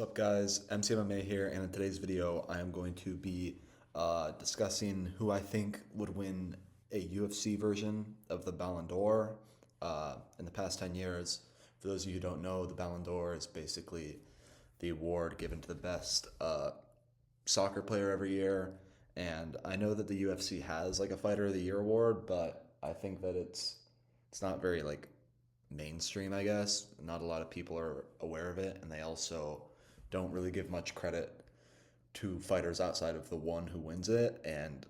What's up, guys? MCMMA here, and in today's video, I am going to be discussing who I think would win a UFC version of the Ballon d'Or in the past 10 years. For those of you who don't know, the Ballon d'Or is basically the award given to the best soccer player every year. And I know that the UFC has like a Fighter of the Year award, but I think that it's not very like mainstream, I guess. Not a lot of people are aware of it, and they also don't really give much credit to fighters outside of the one who wins it. And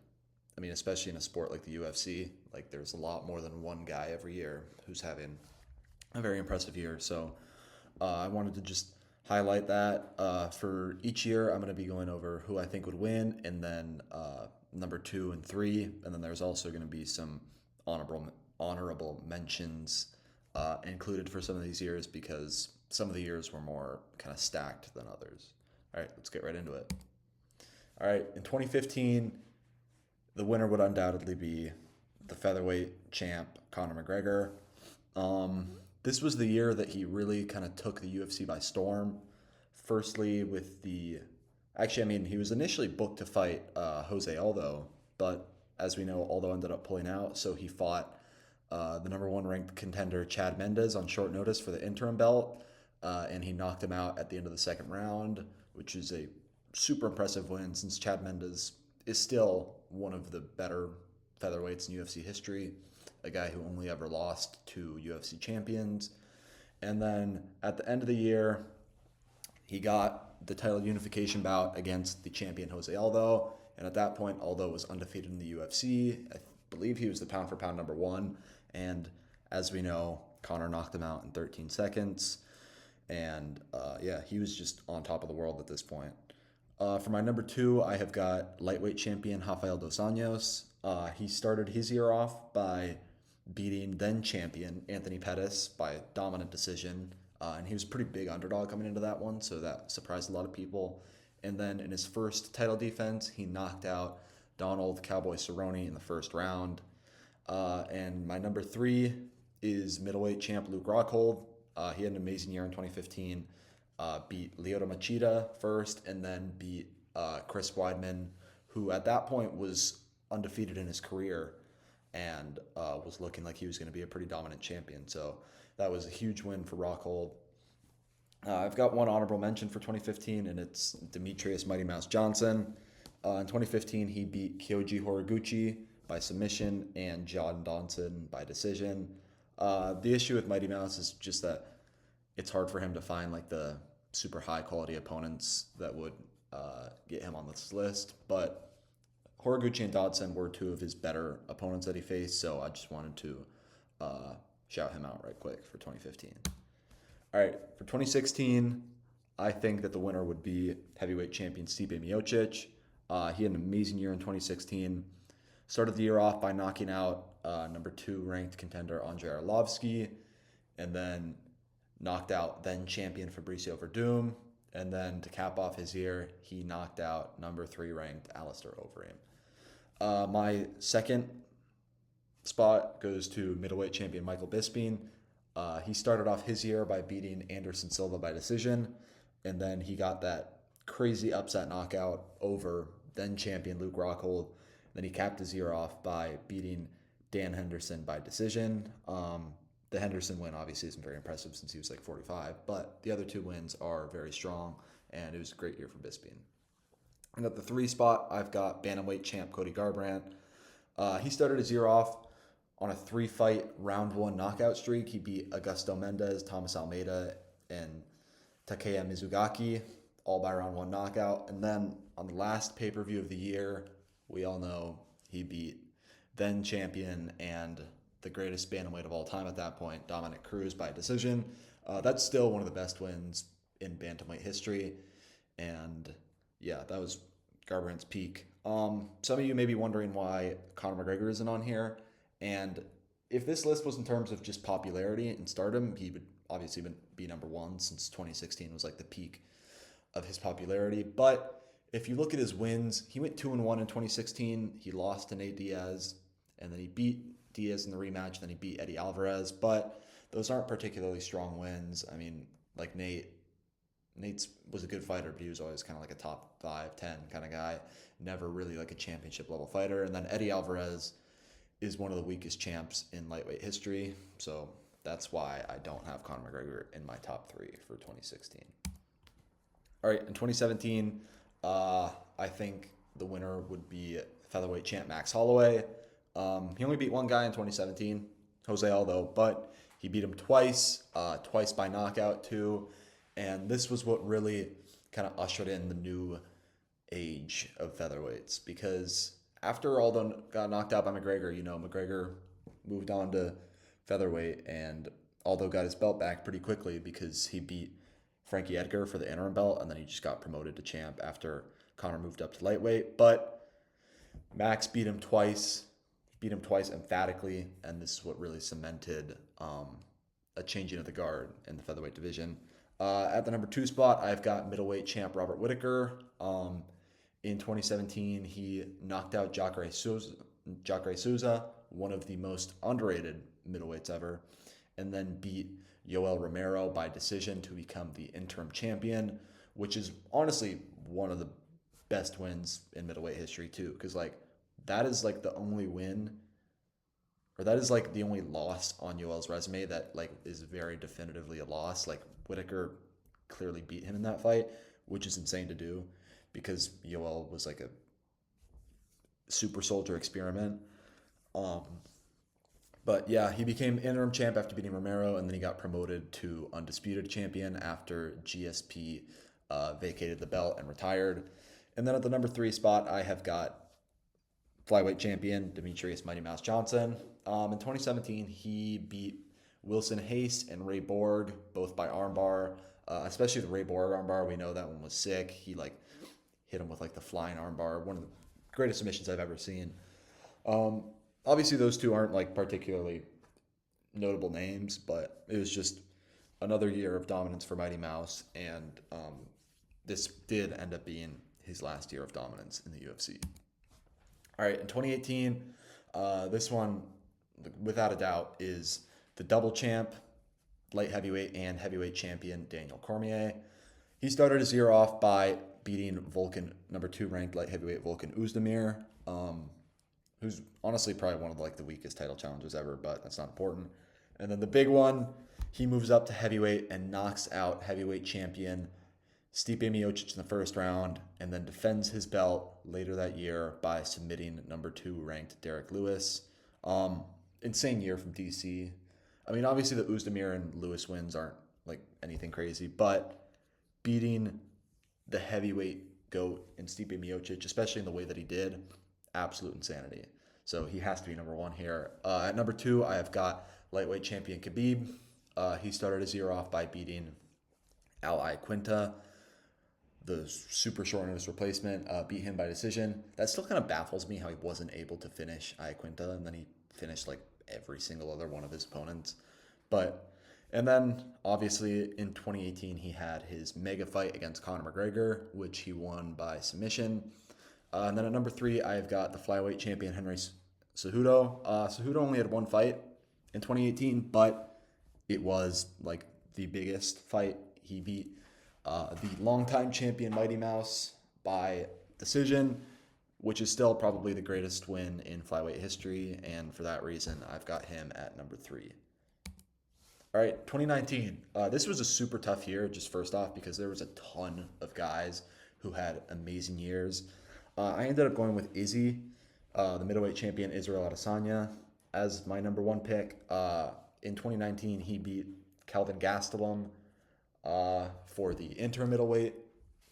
I mean, especially in a sport like the UFC, like there's a lot more than one guy every year who's having a very impressive year. So I wanted to just highlight that. For each year, I'm going to be going over who I think would win, and then number 2 and 3, and then there's also going to be some honorable mentions included for some of these years because some of the years were more kind of stacked than others. All right, let's get right into it. All right, in 2015, the winner would undoubtedly be the featherweight champ Conor McGregor. This was the year that he really kind of took the UFC by storm. Firstly, with he was initially booked to fight Jose Aldo, but as we know, Aldo ended up pulling out, so he fought the number one ranked contender Chad Mendes on short notice for the interim belt, and he knocked him out at the end of the second round, which is a super impressive win since Chad Mendes is still one of the better featherweights in UFC history, a guy who only ever lost to UFC champions. And then at the end of the year, he got the title unification bout against the champion Jose Aldo, and at that point, Aldo was undefeated in the UFC. I believe he was the pound for pound number one, and as we know, Conor knocked him out in 13 seconds. And he was just on top of the world at this point. For my number 2, I have got lightweight champion Rafael dos Anjos. He started his year off by beating then champion Anthony Pettis by dominant decision. And he was a pretty big underdog coming into that one, so that surprised a lot of people. And then in his first title defense, he knocked out Donald Cowboy Cerrone in the first round. And my number 3 is middleweight champ Luke Rockhold. He had an amazing year in 2015. Beat Lyoto Machida first, and then beat Chris Weidman, who at that point was undefeated in his career and was looking like he was going to be a pretty dominant champion. So that was a huge win for Rockhold. I've got one honorable mention for 2015, and it's Demetrius Mighty Mouse Johnson. In 2015, he beat Kyoji Horiguchi by submission and John Dodson by decision. The issue with Mighty Mouse is just that it's hard for him to find like the super high quality opponents that would get him on this list. But Horiguchi and Dodson were 2 of his better opponents that he faced, so I just wanted to shout him out right quick for 2015. All right, for 2016, I think that the winner would be heavyweight champion Stipe Miocic. He had an amazing year in 2016. Started the year off by knocking out number 2 ranked contender Andrei Arlovsky, and then knocked out then champion Fabricio Verdum. And then to cap off his year, he knocked out number 3 ranked Alistair Overeem. My second spot goes to middleweight champion Michael Bisping. He started off his year by beating Anderson Silva by decision, and then he got that crazy upset knockout over then champion Luke Rockhold. Then he capped his year off by beating Dan Henderson by decision. The Henderson win obviously isn't very impressive since he was like 45, but the other 2 wins are very strong, and it was a great year for Bisping. And at the 3 spot, I've got bantamweight champ Cody Garbrandt. He started his year off on a 3-fight round 1 knockout streak. He beat Augusto Mendez, Thomas Almeida, and Takeya Mizugaki, all by round 1 knockout. And then on the last pay-per-view of the year, we all know he beat then champion and the greatest bantamweight of all time at that point, Dominic Cruz, by decision. That's still one of the best wins in bantamweight history. And yeah, that was Garbrandt's peak. Some of you may be wondering why Conor McGregor isn't on here. And if this list was in terms of just popularity and stardom, he would obviously be number 1 since 2016 was like the peak of his popularity. But if you look at his wins, he went 2-1 in 2016. He lost to Nate Diaz, and then he beat Diaz in the rematch, then he beat Eddie Alvarez. But those aren't particularly strong wins. I mean, like Nate Nate's was a good fighter, but he was always kind of like a top 5, 10 kind of guy. Never really like a championship level fighter. And then Eddie Alvarez is one of the weakest champs in lightweight history. So that's why I don't have Conor McGregor in my top 3 for 2016. All right, in 2017, I think the winner would be featherweight champ Max Holloway. He only beat one guy in 2017, Jose Aldo, but he beat him twice, twice by knockout too. And this was what really kind of ushered in the new age of featherweights, because after Aldo got knocked out by McGregor, McGregor moved on to featherweight, and Aldo got his belt back pretty quickly because he beat Frankie Edgar for the interim belt, and then he just got promoted to champ after Conor moved up to lightweight. But Max beat him twice emphatically, and this is what really cemented a changing of the guard in the featherweight division. At the number 2 spot, I've got middleweight champ Robert Whittaker. In 2017, he knocked out Jacare Souza, one of the most underrated middleweights ever, and then beat Yoel Romero by decision to become the interim champion, which is honestly one of the best wins in middleweight history too, because that is the only win, or that is the only loss on Yoel's resume that is very definitively a loss. Whittaker clearly beat him in that fight, which is insane to do because Yoel was a super soldier experiment. But yeah, he became interim champ after beating Romero, and then he got promoted to undisputed champion after GSP vacated the belt and retired. And then at the number 3 spot, I have got flyweight champion Demetrius Mighty Mouse Johnson. In 2017, he beat Wilson Hayes and Ray Borg, both by armbar. Especially the Ray Borg armbar, we know that one was sick. He hit him with the flying armbar, one of the greatest submissions I've ever seen. Obviously, those two aren't particularly notable names, but it was just another year of dominance for Mighty Mouse, and this did end up being his last year of dominance in the UFC. All right, in 2018, this one, without a doubt, is the double champ, light heavyweight and heavyweight champion Daniel Cormier. He started his year off by beating number 2 ranked light heavyweight Volkan Oezdemir, who's honestly probably one of the weakest title challengers ever, but that's not important. And then the big one, he moves up to heavyweight and knocks out heavyweight champion Stipe Miocic in the first round, and then defends his belt later that year by submitting number 2 ranked Derek Lewis. Insane year from DC. I mean, obviously the Oezdemir and Lewis wins aren't anything crazy, but beating the heavyweight GOAT in Stipe Miocic, especially in the way that he did, absolute insanity. So he has to be number 1 here. At number 2, I have got lightweight champion Khabib. He started his year off by beating Al Iaquinta, the super short notice replacement, beat him by decision. That still kind of baffles me how he wasn't able to finish Iaquinta, and then he finished every single other one of his opponents. And then obviously in 2018 he had his mega fight against Conor McGregor, which he won by submission. And then at number 3, I've got the flyweight champion Henry Cejudo. Cejudo only had one fight in 2018, but it was the biggest fight. He beat the longtime champion Mighty Mouse by decision, which is still probably the greatest win in flyweight history, and for that reason, I've got him at number 3. All right, 2019. This was a super tough year, just first off, because there was a ton of guys who had amazing years. I ended up going with Izzy, the middleweight champion Israel Adesanya, as my number 1 pick. In 2019, he beat Kelvin Gastelum for the interim middleweight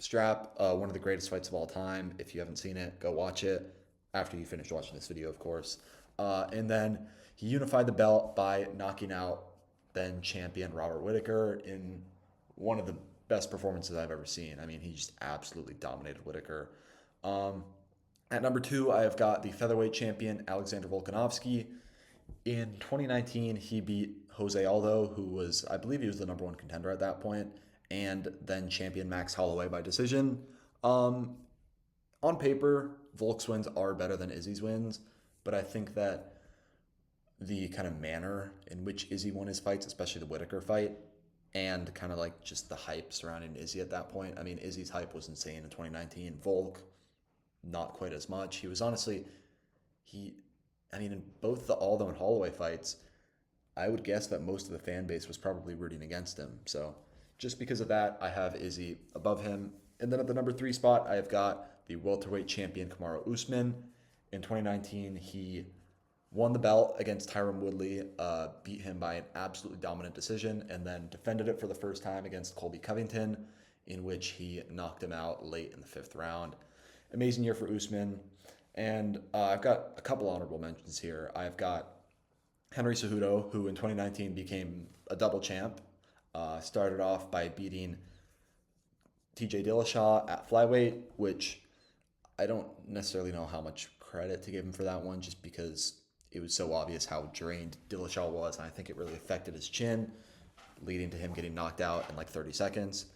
strap, one of the greatest fights of all time. If you haven't seen it, go watch it after you finish watching this video, of course. And then he unified the belt by knocking out then champion Robert Whittaker in one of the best performances I've ever seen. I mean, he just absolutely dominated Whittaker. At number 2, I have got the featherweight champion Alexander Volkanovski. In 2019, he beat Jose Aldo, who was, I believe he was the number 1 contender at that point, and then champion Max Holloway by decision. On paper, Volk's wins are better than Izzy's wins, but I think that the kind of manner in which Izzy won his fights, especially the Whittaker fight, and kind of like just the hype surrounding Izzy at that point. I mean, Izzy's hype was insane in 2019. Volk, not quite as much. He was honestly, he, I mean, in both the Aldo and Holloway fights, I would guess that most of the fan base was probably rooting against him. So just because of that, I have Izzy above him. And then at the number 3 spot, I have got the welterweight champion Kamaru Usman. In 2019, he won the belt against Tyron Woodley, beat him by an absolutely dominant decision, and then defended it for the first time against Colby Covington, in which he knocked him out late in the 5th round. Amazing year for Usman. And I've got a couple honorable mentions here. I've got Henry Cejudo, who in 2019 became a double champ, started off by beating TJ Dillashaw at flyweight, which I don't necessarily know how much credit to give him for that one, just because it was so obvious how drained Dillashaw was, and I think it really affected his chin, leading to him getting knocked out in like 30 seconds.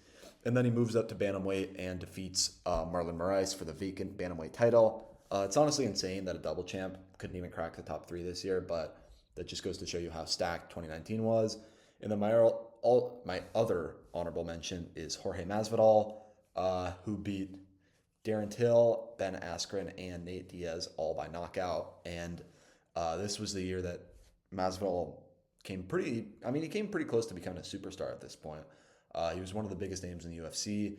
And then he moves up to bantamweight and defeats Marlon Moraes for the vacant bantamweight title. It's honestly insane that a double champ couldn't even crack the top 3 this year, but that just goes to show you how stacked 2019 was. And then my other honorable mention is Jorge Masvidal, who beat Darren Till, Ben Askren, and Nate Diaz all by knockout. And this was the year that Masvidal he came pretty close to becoming a superstar at this point. He was one of the biggest names in the UFC.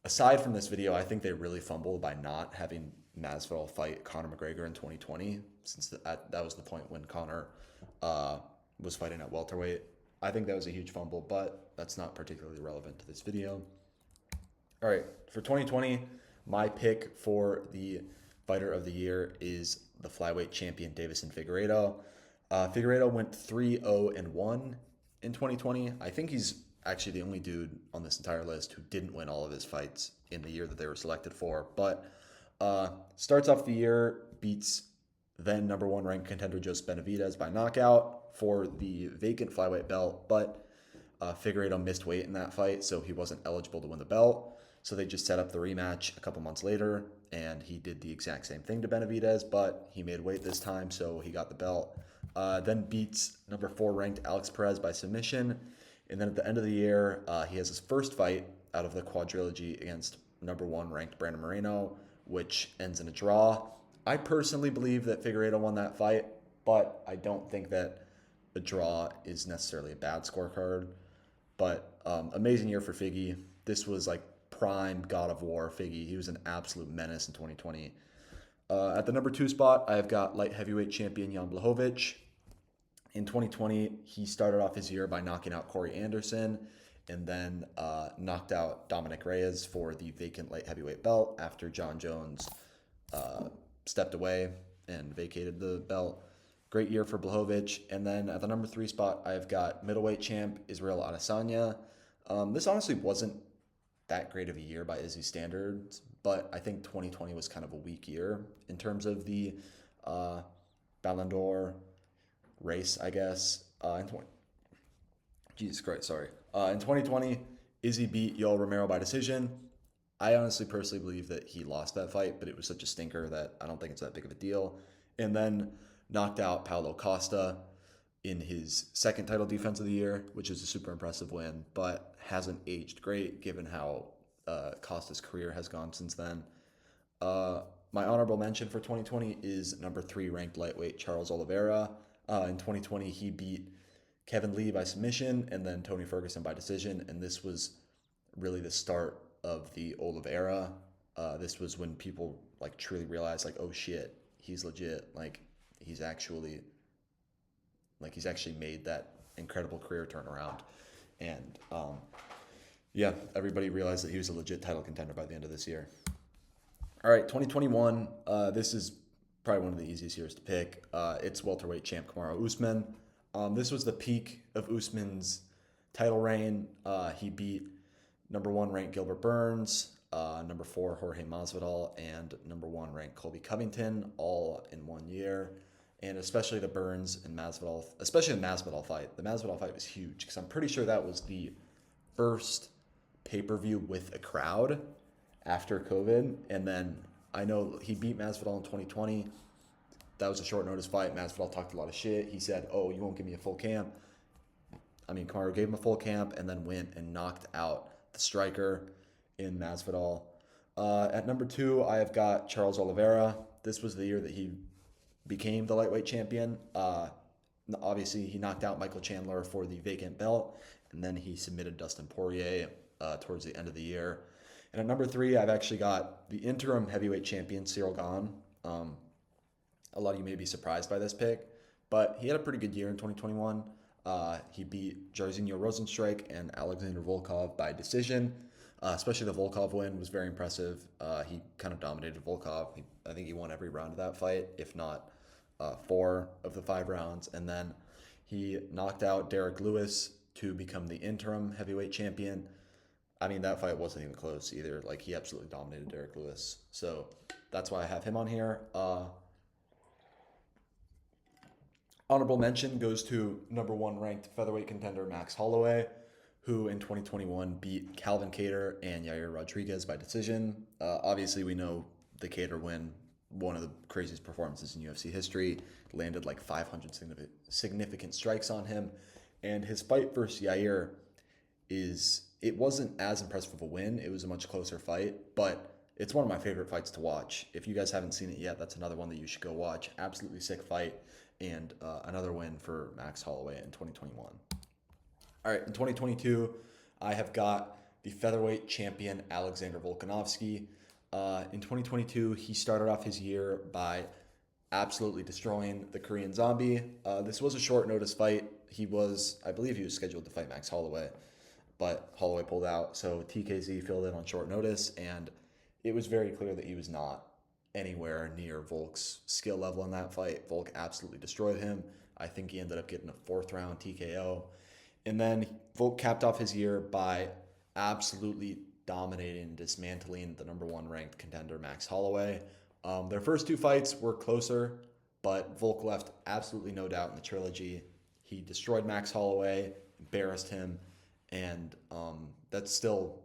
Aside from this video, I think they really fumbled by not having Masvidal fight Conor McGregor in 2020, since that was the point when Conor was fighting at welterweight. I think that was a huge fumble, but that's not particularly relevant to this video. All right, for 2020, my pick for the fighter of the year is the flyweight champion Davison Figueiredo. Figueiredo went 3-0-1 in 2020. I think he's actually the only dude on this entire list who didn't win all of his fights in the year that they were selected for. But starts off the year, beats then number 1 ranked contender Joseph Benavidez by knockout for the vacant flyweight belt. But Figueiredo missed weight in that fight, so he wasn't eligible to win the belt. So they just set up the rematch a couple months later, and he did the exact same thing to Benavidez, but he made weight this time, so he got the belt. Then beats number 4 ranked Alex Perez by submission. And then at the end of the year, he has his first fight out of the quadrilogy against number 1 ranked Brandon Moreno, which ends in a draw. I personally believe that Figueiredo won that fight, but I don't think that a draw is necessarily a bad scorecard. But amazing year for Figgy. This was like prime God of War Figgy. He was an absolute menace in 2020. At the number 2 spot, I've got light heavyweight champion Jan Blachowicz. In 2020, he started off his year by knocking out Corey Anderson and then knocked out Dominic Reyes for the vacant light heavyweight belt after John Jones stepped away and vacated the belt. Great year for Blachowicz. And then at the number 3 spot, I've got middleweight champ Israel Adesanya. This honestly wasn't that great of a year by Izzy standards, but I think 2020 was kind of a weak year in terms of the Ballon d'Or race, I guess. Jesus Christ, sorry. In 2020, Izzy beat Yoel Romero by decision. I honestly personally believe that he lost that fight, but it was such a stinker that I don't think it's that big of a deal. And then knocked out Paulo Costa in his second title defense of the year, which is a super impressive win, but hasn't aged great given how Costa's career has gone since then. My honorable mention for 2020 is number 3 ranked lightweight Charles Oliveira. In 2020, he beat Kevin Lee by submission and then Tony Ferguson by decision, and this was really the start of the Oliveira. This was when people like truly realized, like, oh shit, he's legit. He's actually made that incredible career turnaround. And yeah, everybody realized that he was a legit title contender by the end of this year. All right, 2021. This is probably one of the easiest years to pick. It's welterweight champ Kamaru Usman. This was the peak of Usman's title reign. He beat number 1 ranked Gilbert Burns, number 4 Jorge Masvidal, and number 1 ranked Colby Covington, all in 1 year. And especially the Burns and Masvidal, especially the Masvidal fight. The Masvidal fight was huge because I'm pretty sure that was the first pay-per-view with a crowd after COVID. And then I know he beat Masvidal in 2020. That was a short notice fight. Masvidal talked a lot of shit. He said, oh, you won't give me a full camp. I mean, Kamaru gave him a full camp and then went and knocked out the striker in Masvidal. At number 2, I have got Charles Oliveira. This was the year that he became the lightweight champion. Obviously, he knocked out Michael Chandler for the vacant belt, and then he submitted Dustin Poirier towards the end of the year. And at number 3, I've actually got the interim heavyweight champion, Cyril Gane. A lot of you may be surprised by this pick, but he had a pretty good year in 2021. He beat Jairzinho Rozenstruik and Alexander Volkov by decision. Especially the Volkov win was very impressive. He kind of dominated Volkov. I think he won every round of that fight, if not 4 of the 5 rounds. And then he knocked out Derek Lewis to become the interim heavyweight champion. I mean, that fight wasn't even close either. Like, he absolutely dominated Derek Lewis. So that's why I have him on here. Honorable mention goes to number 1 ranked featherweight contender Max Holloway, who in 2021 beat Calvin Kattar and Yair Rodriguez by decision. Obviously, we know the Kattar win, one of the craziest performances in UFC history, landed like 500 significant strikes on him. And his fight versus Yair it wasn't as impressive of a win. It was a much closer fight, but it's one of my favorite fights to watch. If you guys haven't seen it yet, that's another one that you should go watch. Absolutely sick fight, and another win for Max Holloway in 2021. All right, in 2022, I have got the featherweight champion Alexander Volkanovski. In 2022, he started off his year by absolutely destroying the Korean Zombie. This was a short notice fight. I believe he was scheduled to fight Max Holloway, but Holloway pulled out. So TKZ filled in on short notice, and it was very clear that he was not anywhere near Volk's skill level in that fight. Volk absolutely destroyed him. I think he ended up getting a 4th round TKO. And then Volk capped off his year by absolutely dominating and dismantling the number 1 ranked contender, Max Holloway. Their first 2 fights were closer, but Volk left absolutely no doubt in the trilogy. He destroyed Max Holloway, embarrassed him, and that's still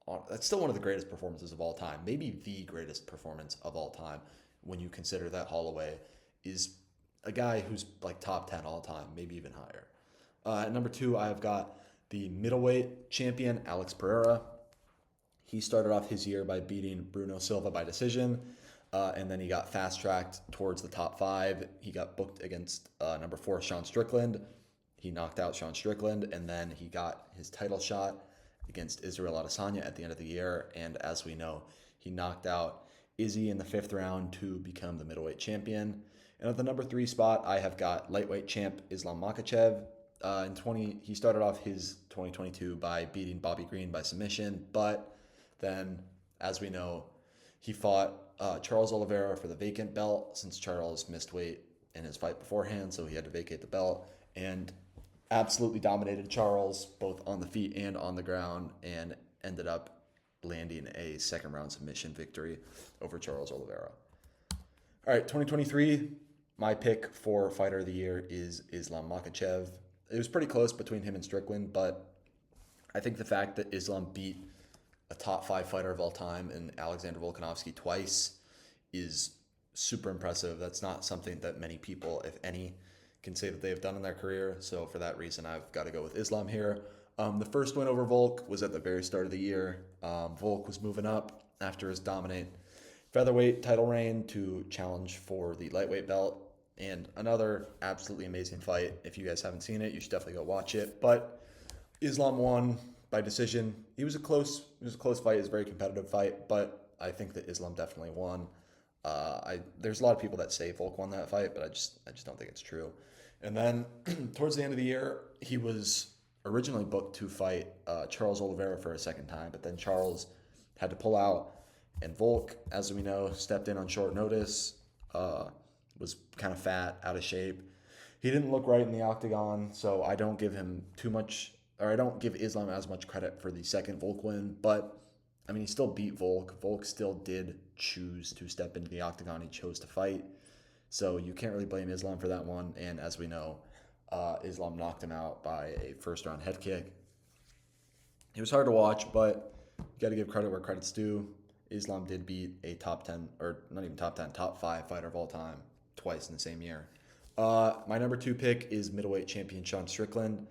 one of the greatest performances of all time. Maybe the greatest performance of all time when you consider that Holloway is a guy who's like top 10 all time, maybe even higher. At number 2, I've got the middleweight champion, Alex Pereira. He started off his year by beating Bruno Silva by decision, and then he got fast-tracked towards the top 5. He got booked against number 4, Sean Strickland. He knocked out Sean Strickland, and then he got his title shot against Israel Adesanya at the end of the year, and as we know, he knocked out Izzy in the 5th round to become the middleweight champion. And at the number 3 spot, I have got lightweight champ Islam Makhachev. He started off his 2022 by beating Bobby Green by submission, but then, as we know, he fought Charles Oliveira for the vacant belt since Charles missed weight in his fight beforehand, so he had to vacate the belt, and absolutely dominated Charles both on the feet and on the ground, and ended up landing a 2nd round submission victory over Charles Oliveira. All right, 2023, my pick for fighter of the year is Islam Makhachev. It was pretty close between him and Strickland, but I think the fact that Islam beat a top 5 fighter of all time and Alexander Volkanovski twice is super impressive. That's not something that many people, if any, can say that they have done in their career. So for that reason, I've got to go with Islam here. The first win over Volk was at the very start of the year. Volk was moving up after his dominant featherweight title reign to challenge for the lightweight belt. And another absolutely amazing fight. If you guys haven't seen it, you should definitely go watch it. But Islam won by decision. It was a close fight. It was a very competitive fight, but I think that Islam definitely won. There's a lot of people that say Volk won that fight, but I just don't think it's true. And then towards the end of the year, he was originally booked to fight Charles Oliveira for a 2nd time, but then Charles had to pull out, and Volk, as we know, stepped in on short notice. Was kind of fat, out of shape. He didn't look right in the octagon, so I don't give him I don't give Islam as much credit for the 2nd Volk win, but I mean, he still beat Volk. Volk still did choose to step into the octagon. He chose to fight. So you can't really blame Islam for that one. And as we know, Islam knocked him out by a 1st round head kick. It was hard to watch, but you got to give credit where credit's due. Islam did beat a top 10, or not even top 10, top 5 fighter of all time twice in the same year. My number 2 pick is middleweight champion Sean Strickland.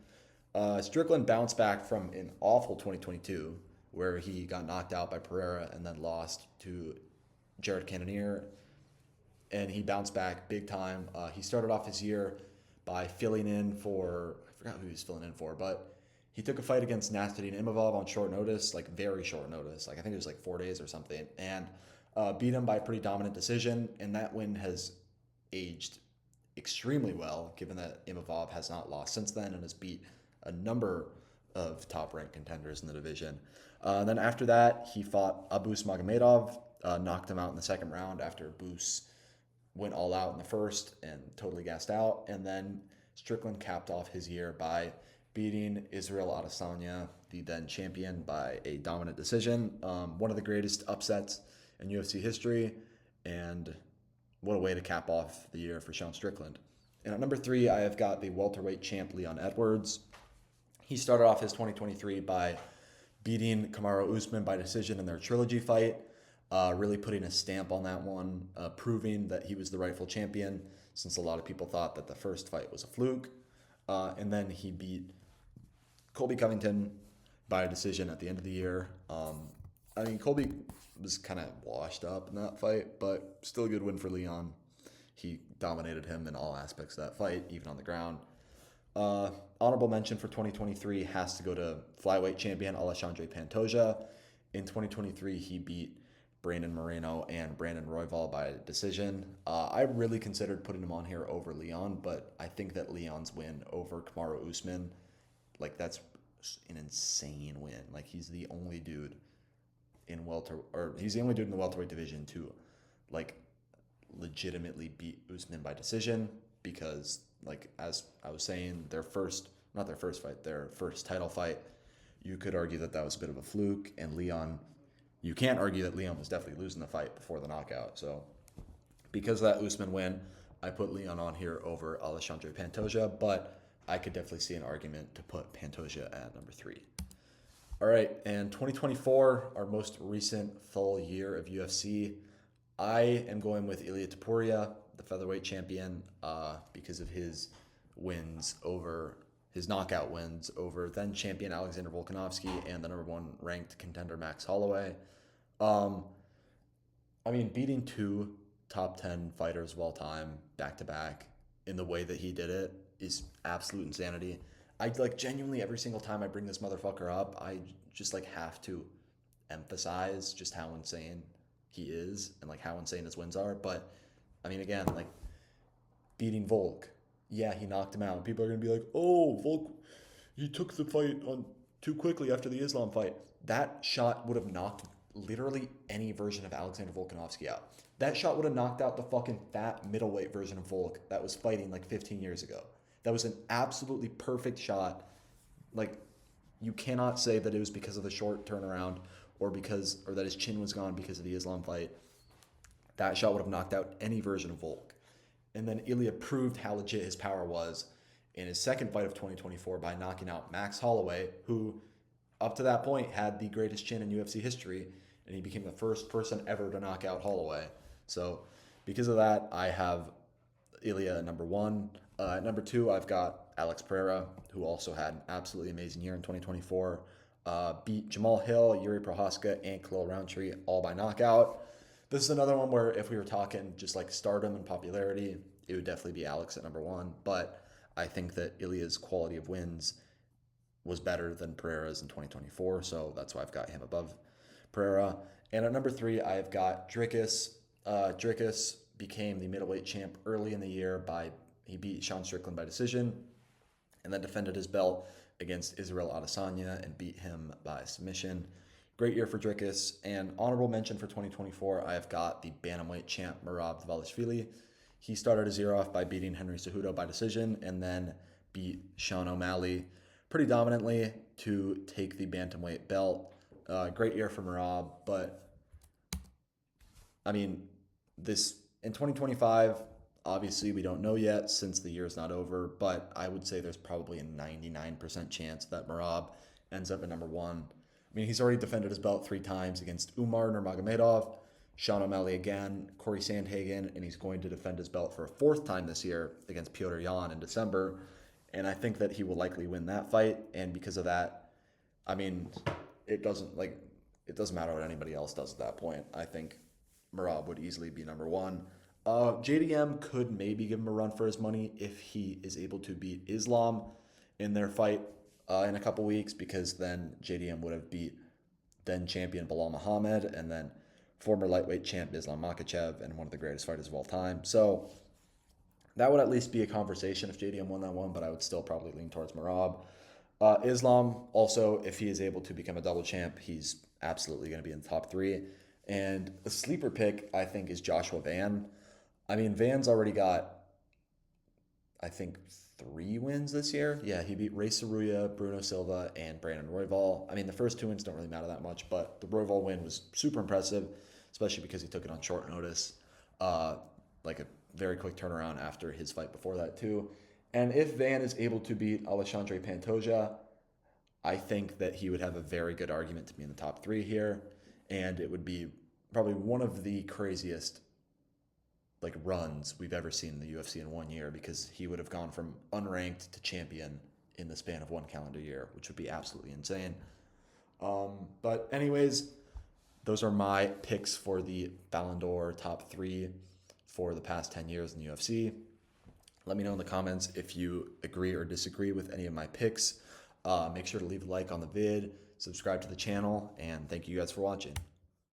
Strickland bounced back from an awful 2022 where he got knocked out by Pereira and then lost to Jared Cannonier, and he bounced back big time. He started off his year by filling in for, I forgot who he was filling in for, but he took a fight against Nasruddin Imavov on short notice, like very short notice. Like I think it was like 4 days or something, and beat him by a pretty dominant decision. And that win has aged extremely well, given that Imavov has not lost since then and has beat a number of top-ranked contenders in the division. Then after that, he fought Abus Magomedov, knocked him out in the second round after Abus went all out in the first and totally gassed out. And then Strickland capped off his year by beating Israel Adesanya, the then champion, by a dominant decision. One of the greatest upsets in UFC history, and what a way to cap off the year for Sean Strickland. And at number 3, I have got the welterweight champ Leon Edwards. He started off his 2023 by beating Kamaru Usman by decision in their trilogy fight, really putting a stamp on that one, proving that he was the rightful champion, since a lot of people thought that the first fight was a fluke. And then he beat Colby Covington by a decision at the end of the year. Colby was kind of washed up in that fight, but still a good win for Leon. He dominated him in all aspects of that fight, even on the ground. Honorable mention for 2023 has to go to flyweight champion Alexandre Pantoja. In 2023, he beat Brandon Moreno and Brandon Royval by decision. I really considered putting him on here over Leon, but I think that Leon's win over Kamaru Usman, like that's an insane win. Like he's the only dude in the welterweight division to like legitimately beat Usman by decision, because like as I was saying, their first title fight, you could argue that was a bit of a fluke, and Leon, you can't argue that Leon was definitely losing the fight before the knockout. So because of that Usman win, I put Leon on here over Alexandre Pantoja, but I could definitely see an argument to put Pantoja at number 3. All right, and 2024, our most recent full year of UFC, I am going with Ilia Topuria, the featherweight champion, because of his knockout wins over then champion Alexander Volkanovski and the number 1 ranked contender Max Holloway. Beating 2 top 10 fighters of all time back to back in the way that he did it is absolute insanity. I genuinely every single time I bring this motherfucker up, I just have to emphasize just how insane he is and how insane his wins are. But again, beating Volk, yeah, he knocked him out. People are gonna be like, oh, Volk, he took the fight on too quickly after the Islam fight. That shot would have knocked literally any version of Alexander Volkanovski out. That shot would have knocked out the fucking fat middleweight version of Volk that was fighting 15 years ago. That was an absolutely perfect shot. You cannot say that it was because of the short turnaround or that his chin was gone because of the Islam fight. That shot would have knocked out any version of Volk. And then Ilia proved how legit his power was in his second fight of 2024 by knocking out Max Holloway, who up to that point had the greatest chin in UFC history, and he became the first person ever to knock out Holloway. So because of that, I have Ilia at number 1. At number 2, I've got Alex Pereira, who also had an absolutely amazing year in 2024. Beat Jamal Hill, Yuri Prohaska, and Khalil Roundtree all by knockout. This is another one where if we were talking just stardom and popularity, it would definitely be Alex at number 1. But I think that Ilia's quality of wins was better than Pereira's in 2024, so that's why I've got him above Pereira. And at number 3, I've got Dricus. Dricus became the middleweight champ early in the year he beat Sean Strickland by decision, and then defended his belt against Israel Adesanya and beat him by submission. Great year for Dricus. And honorable mention for 2024, I have got the bantamweight champ Merab Dvalishvili. He started his year off by beating Henry Cejudo by decision and then beat Sean O'Malley pretty dominantly to take the bantamweight belt. Great year for Merab, but this in 2025, obviously we don't know yet since the year's not over, but I would say there's probably a 99% chance that Merab ends up at number 1. He's already defended his belt 3 times against Umar Nurmagomedov, Sean O'Malley again, Corey Sandhagen, and he's going to defend his belt for a 4th time this year against Petr Yan in December. and I think that he will likely win that fight. And because of that, I mean, it doesn't matter what anybody else does at that point. I think Merab would easily be number one. JDM could maybe give him a run for his money if he is able to beat Islam in their fight in a couple weeks, because then JDM would have beat then champion Ballon Muhammad and then former lightweight champ Islam Makhachev and one of the greatest fighters of all time. So that would at least be a conversation if JDM won that one, but I would still probably lean towards Merab. Islam, also, if he is able to become a double champ, he's absolutely going to be in the top three. And a sleeper pick, I think, is Joshua Van. I mean, Van's already got, I think, 3 wins this year. Yeah, he beat Ray Saruya, Bruno Silva, and Brandon Royval. I mean, the first 2 wins don't really matter that much, but the Royval win was super impressive, especially because he took it on short notice. Like a very quick turnaround after his fight before that, too. And if Van is able to beat Alexandre Pantoja, I think that he would have a very good argument to be in the top 3 here. And it would be probably one of the craziest runs we've ever seen in the UFC in 1 year, because he would have gone from unranked to champion in the span of 1 calendar year, which would be absolutely insane. But anyways, those are my picks for the Ballon d'Or top 3 for the past 10 years in the UFC. Let me know in the comments if you agree or disagree with any of my picks. Make sure to leave a like on the vid, subscribe to the channel, and thank you guys for watching.